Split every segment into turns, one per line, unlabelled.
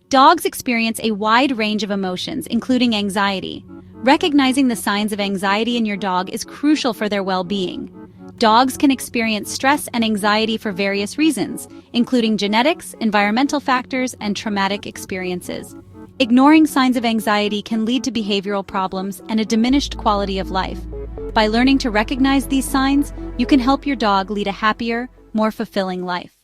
Dogs experience a wide range of emotions, including anxiety. Recognizing the signs of anxiety in your dog is crucial for their well-being. Dogs can experience stress and anxiety for various reasons, including genetics, environmental factors, and traumatic experiences. Ignoring signs of anxiety can lead to behavioral problems and a diminished quality of life. By learning to recognize these signs, you can help your dog lead a happier, more fulfilling life.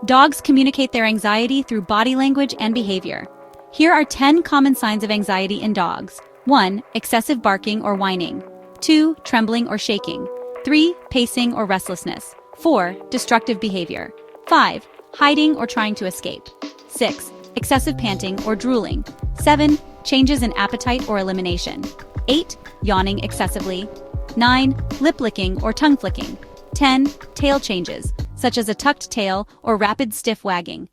Dogs communicate their anxiety through body language and behavior. Here are 10 common signs of anxiety in dogs. 1. Excessive barking or whining. 2. Trembling or shaking. 3. Pacing or restlessness. 4. Destructive behavior. 5. Hiding or trying to escape. 6. Excessive panting or drooling. 7. Changes in appetite or elimination. 8. Yawning excessively. 9. Lip licking or tongue flicking. 10. Tail changes, such as a tucked tail or rapid stiff wagging.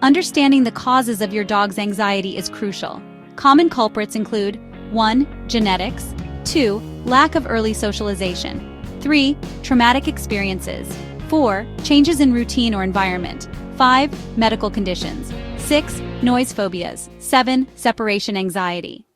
Understanding the causes of your dog's anxiety is crucial. Common culprits include 1. Genetics. 2. Lack of early socialization. 3. Traumatic experiences. 4. Changes in routine or environment. 5. Medical conditions. 6. Noise phobias. 7. Separation anxiety.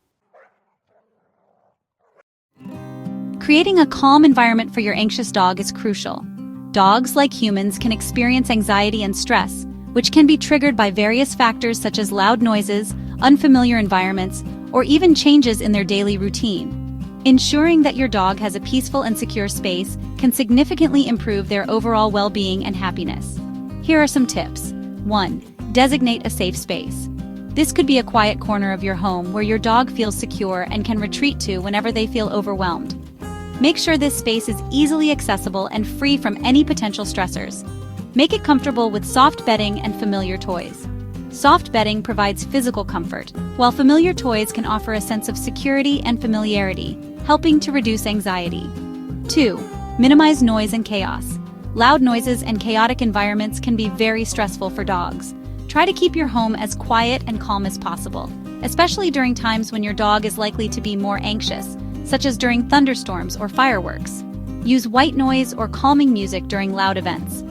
Creating a calm environment for your anxious dog is crucial. Dogs, like humans, can experience anxiety and stress, which can be triggered by various factors such as loud noises, unfamiliar environments, or even changes in their daily routine. Ensuring that your dog has a peaceful and secure space can significantly improve their overall well-being and happiness. Here are some tips. 1. Designate a safe space. This could be a quiet corner of your home where your dog feels secure and can retreat to whenever they feel overwhelmed. Make sure this space is easily accessible and free from any potential stressors. Make it comfortable with soft bedding and familiar toys. Soft bedding provides physical comfort, while familiar toys can offer a sense of security and familiarity, helping to reduce anxiety. 2. Minimize noise and chaos. Loud noises and chaotic environments can be very stressful for dogs. Try to keep your home as quiet and calm as possible, especially during times when your dog is likely to be more anxious, such as during thunderstorms or fireworks. Use white noise or calming music during loud events.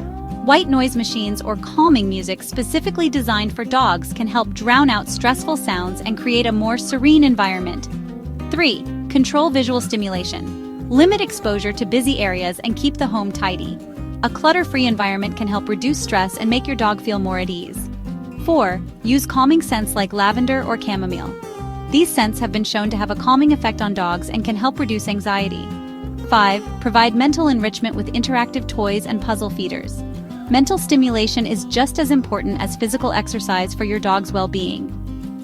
White noise machines or calming music specifically designed for dogs can help drown out stressful sounds and create a more serene environment. 3. Control visual stimulation. Limit exposure to busy areas and keep the home tidy. A clutter-free environment can help reduce stress and make your dog feel more at ease. 4. Use calming scents like lavender or chamomile. These scents have been shown to have a calming effect on dogs and can help reduce anxiety. 5. Provide mental enrichment with interactive toys and puzzle feeders. Mental stimulation is just as important as physical exercise for your dog's well-being.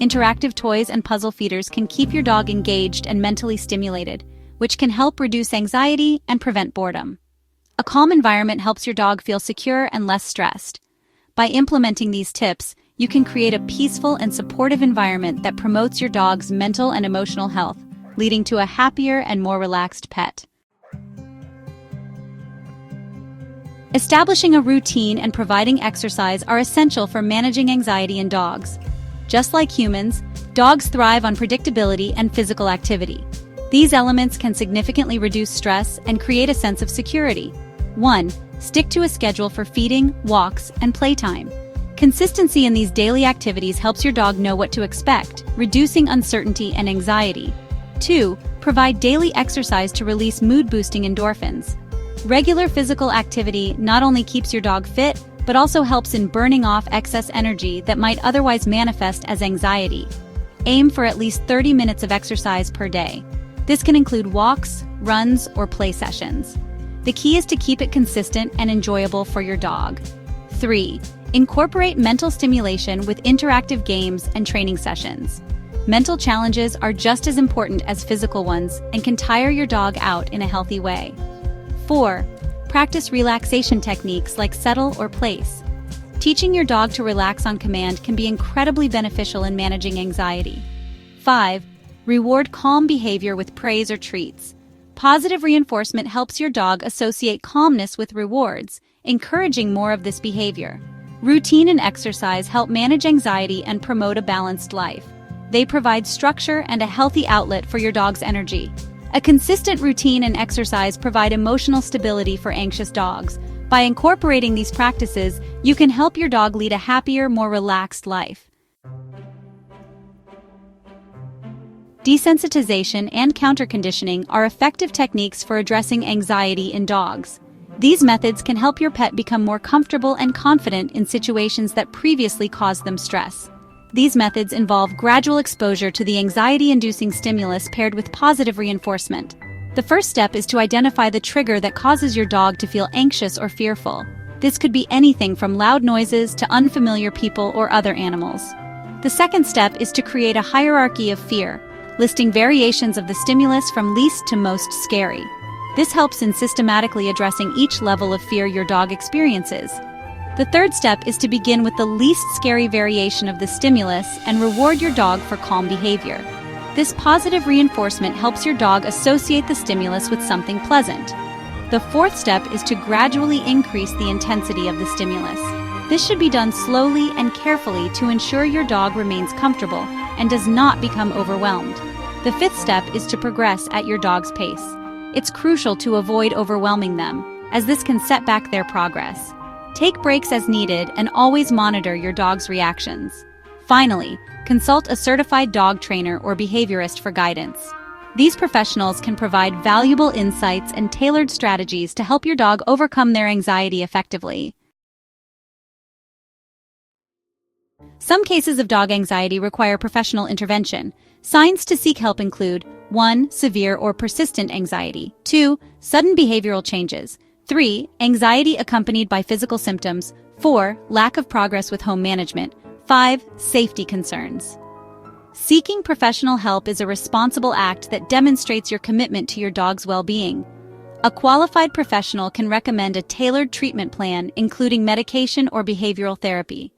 Interactive toys and puzzle feeders can keep your dog engaged and mentally stimulated, which can help reduce anxiety and prevent boredom. A calm environment helps your dog feel secure and less stressed. By implementing these tips, you can create a peaceful and supportive environment that promotes your dog's mental and emotional health, leading to a happier and more relaxed pet. Establishing a routine and providing exercise are essential for managing anxiety in dogs. Just like humans, dogs thrive on predictability and physical activity. These elements can significantly reduce stress and create a sense of security. 1. Stick to a schedule for feeding, walks, and playtime. Consistency in these daily activities helps your dog know what to expect, reducing uncertainty and anxiety. 2. Provide daily exercise to release mood-boosting endorphins. Regular physical activity not only keeps your dog fit, but also helps in burning off excess energy that might otherwise manifest as anxiety. Aim for at least 30 minutes of exercise per day. This can include walks, runs, or play sessions. The key is to keep it consistent and enjoyable for your dog. 3. Incorporate mental stimulation with interactive games and training sessions. Mental challenges are just as important as physical ones and can tire your dog out in a healthy way. 4. Practice relaxation techniques like settle or place. Teaching your dog to relax on command can be incredibly beneficial in managing anxiety. 5. Reward calm behavior with praise or treats. Positive reinforcement helps your dog associate calmness with rewards, encouraging more of this behavior. Routine and exercise help manage anxiety and promote a balanced life. They provide structure and a healthy outlet for your dog's energy. A consistent routine and exercise provide emotional stability for anxious dogs, By incorporating these practices, you can help your dog lead a happier, more relaxed life. Desensitization and counterconditioning are effective techniques for addressing anxiety in dogs. These methods can help your pet become more comfortable and confident in situations that previously caused them stress. These methods involve gradual exposure to the anxiety-inducing stimulus paired with positive reinforcement. The first step is to identify the trigger that causes your dog to feel anxious or fearful. This could be anything from loud noises to unfamiliar people or other animals. The second step is to create a hierarchy of fear, listing variations of the stimulus from least to most scary. This helps in systematically addressing each level of fear your dog experiences. The third step is to begin with the least scary variation of the stimulus and reward your dog for calm behavior. This positive reinforcement helps your dog associate the stimulus with something pleasant. The fourth step is to gradually increase the intensity of the stimulus. This should be done slowly and carefully to ensure your dog remains comfortable and does not become overwhelmed. The fifth step is to progress at your dog's pace. It's crucial to avoid overwhelming them, as this can set back their progress. Take breaks as needed and always monitor your dog's reactions. Finally, consult a certified dog trainer or behaviorist for guidance. These professionals can provide valuable insights and tailored strategies to help your dog overcome their anxiety effectively. Some cases of dog anxiety require professional intervention. Signs to seek help include 1. Severe or persistent anxiety. 2. Sudden behavioral changes. 3. Anxiety accompanied by physical symptoms. 4. Lack of progress with home management. 5. Safety concerns. Seeking professional help is a responsible act that demonstrates your commitment to your dog's well-being. A qualified professional can recommend a tailored treatment plan, including medication or behavioral therapy.